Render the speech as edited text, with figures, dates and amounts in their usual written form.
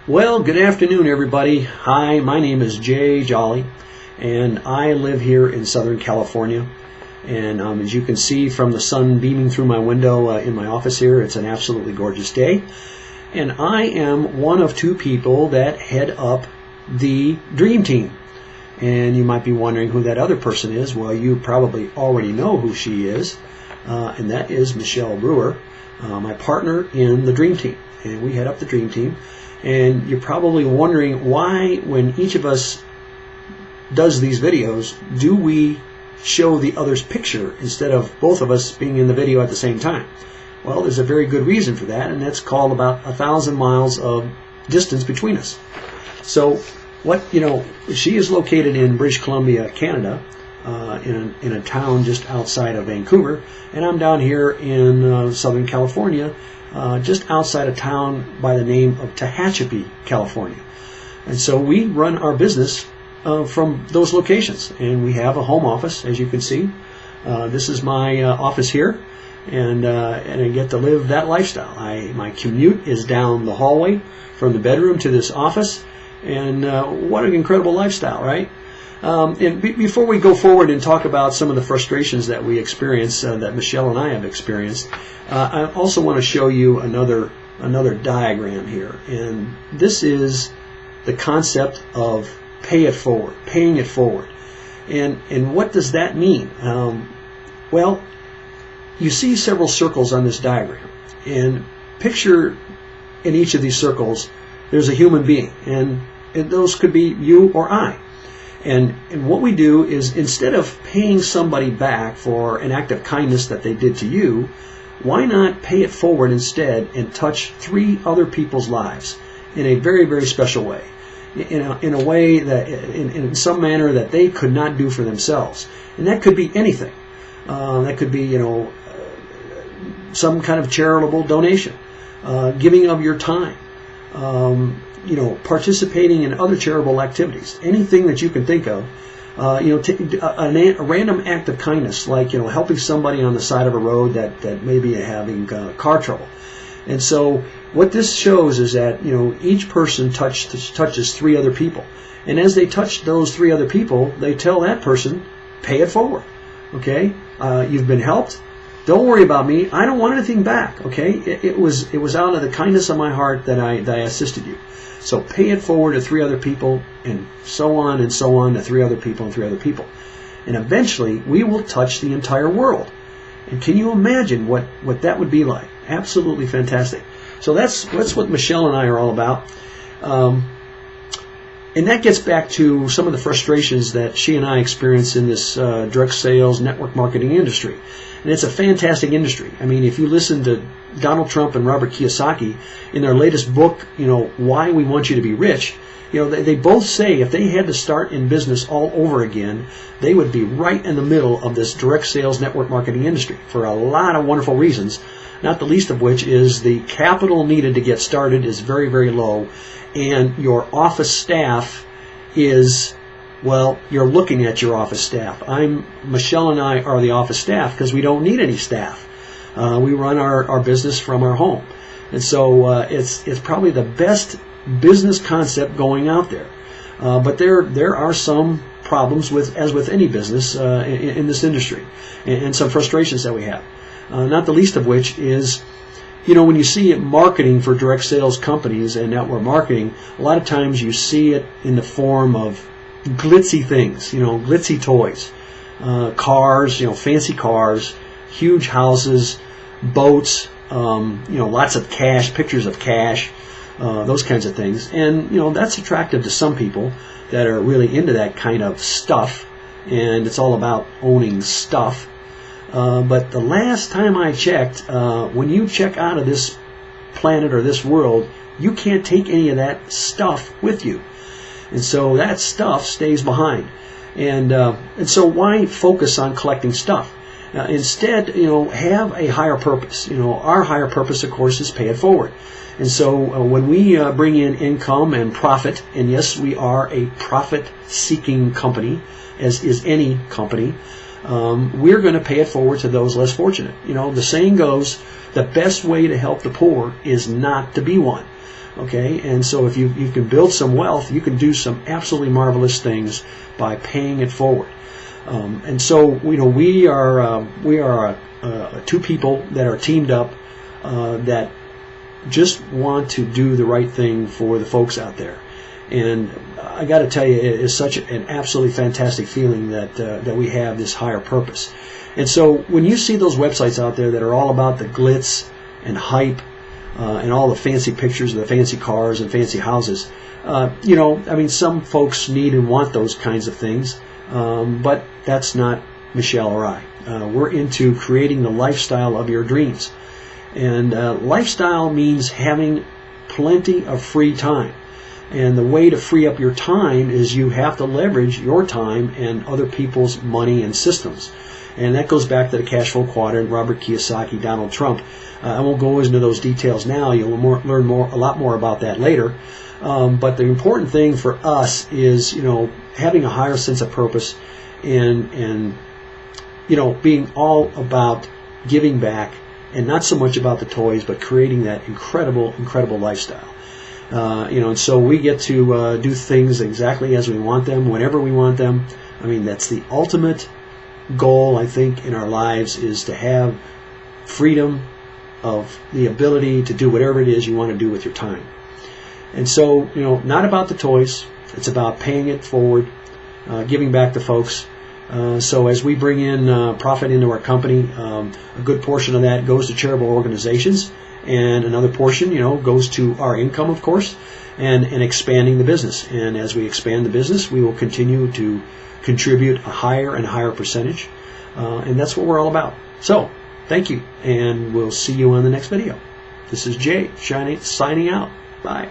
Well, good afternoon, everybody. Hi, my name is Jay Jolly, and I live here in Southern California. And as you can see from the sun beaming through my window in my office here, it's an absolutely gorgeous day. And I am one of two people that head up the Dream Team. And you might be wondering who that other person is. Well, you probably already know who she is, and that is Michelle Brewer, my partner in the Dream Team. And we head up the Dream Team. And you're probably wondering why, when each of us does these videos, do we show the other's picture instead of both of us being in the video at the same time? Well, there's a very good reason for that, and that's called about 1,000 miles of distance between us. So, she is located in British Columbia, Canada, in a town just outside of Vancouver, and I'm down here in Southern California, just outside a town by the name of Tehachapi, California. And so we run our business from those locations, and we have a home office, as you can see. This is my office here, and I get to live that lifestyle. My commute is down the hallway from the bedroom to this office, and what an incredible lifestyle, right? And before we go forward and talk about some of the frustrations that we experience, that Michelle and I have experienced, I also want to show you another diagram here. And this is the concept of pay it forward, paying it forward. And what does that mean? Well, you see several circles on this diagram. And picture in each of these circles, there's a human being. And those could be you or I. And what we do is, instead of paying somebody back for an act of kindness that they did to you, why not pay it forward instead and touch 3 other people's lives in a very, very special way, in a way that, in some manner that they could not do for themselves. And that could be anything. That could be, some kind of charitable donation, giving of your time, participating in other charitable activities, anything that you can think of. A random act of kindness, like helping somebody on the side of a road that may be having car trouble. And so what this shows is that each person touches 3 other people, and as they touch those 3 other people, they tell that person, pay it forward. Okay, you've been helped. Don't worry about me. I don't want anything back. Okay, it was out of the kindness of my heart that I assisted you. So pay it forward to 3 other people, and so on to 3 other people and 3 other people. And eventually we will touch the entire world. And can you imagine what that would be like? Absolutely fantastic. So that's what Michelle and I are all about. And that gets back to some of the frustrations that she and I experience in this direct sales network marketing industry. And it's a fantastic industry. I mean, if you listen to Donald Trump and Robert Kiyosaki in their latest book, Why We Want You to Be Rich, they both say if they had to start in business all over again, they would be right in the middle of this direct sales network marketing industry for a lot of wonderful reasons, not the least of which is the capital needed to get started is very, very low, and your office staff is, well, you're looking at your office staff. Michelle and I are the office staff because we don't need any staff. We run our business from our home. And so it's probably the best business concept going out there. But there are some problems as with any business in this industry, and some frustrations that we have. Not the least of which is, when you see marketing for direct sales companies and network marketing, a lot of times you see it in the form of glitzy things, glitzy toys, cars, fancy cars, huge houses, boats, lots of cash, pictures of cash, those kinds of things. And, that's attractive to some people that are really into that kind of stuff, and it's all about owning stuff. But the last time I checked, when you check out of this planet or this world, you can't take any of that stuff with you. And so that stuff stays behind. And so why focus on collecting stuff? Instead, have a higher purpose. Our higher purpose, of course, is pay it forward. And so when we bring in income and profit, and yes, we are a profit-seeking company, as is any company, we're going to pay it forward to those less fortunate. The saying goes, the best way to help the poor is not to be one. Okay, and so if you can build some wealth, you can do some absolutely marvelous things by paying it forward. And so we are two people that are teamed up that just want to do the right thing for the folks out there. And I got to tell you, it is such an absolutely fantastic feeling that we have this higher purpose. And so when you see those websites out there that are all about the glitz and hype and all the fancy pictures of the fancy cars and fancy houses, some folks need and want those kinds of things, but that's not Michelle or I. We're into creating the lifestyle of your dreams. And lifestyle means having plenty of free time. And the way to free up your time is you have to leverage your time and other people's money and systems. And that goes back to the cash flow quadrant, Robert Kiyosaki, Donald Trump. I won't go into those details now. You'll learn a lot more about that later. But the important thing for us is, having a higher sense of purpose and being all about giving back and not so much about the toys, but creating that incredible, incredible lifestyle. And so we get to do things exactly as we want them, whenever we want them. I mean, that's the ultimate goal, I think, in our lives, is to have freedom of the ability to do whatever it is you want to do with your time. And so, not about the toys. It's about paying it forward, giving back to folks. So as we bring in profit into our company, a good portion of that goes to charitable organizations, and another portion, goes to our income, of course, and expanding the business. And as we expand the business, we will continue to contribute a higher and higher percentage, and that's what we're all about. So, thank you, and we'll see you on the next video. This is Jay signing out. Bye.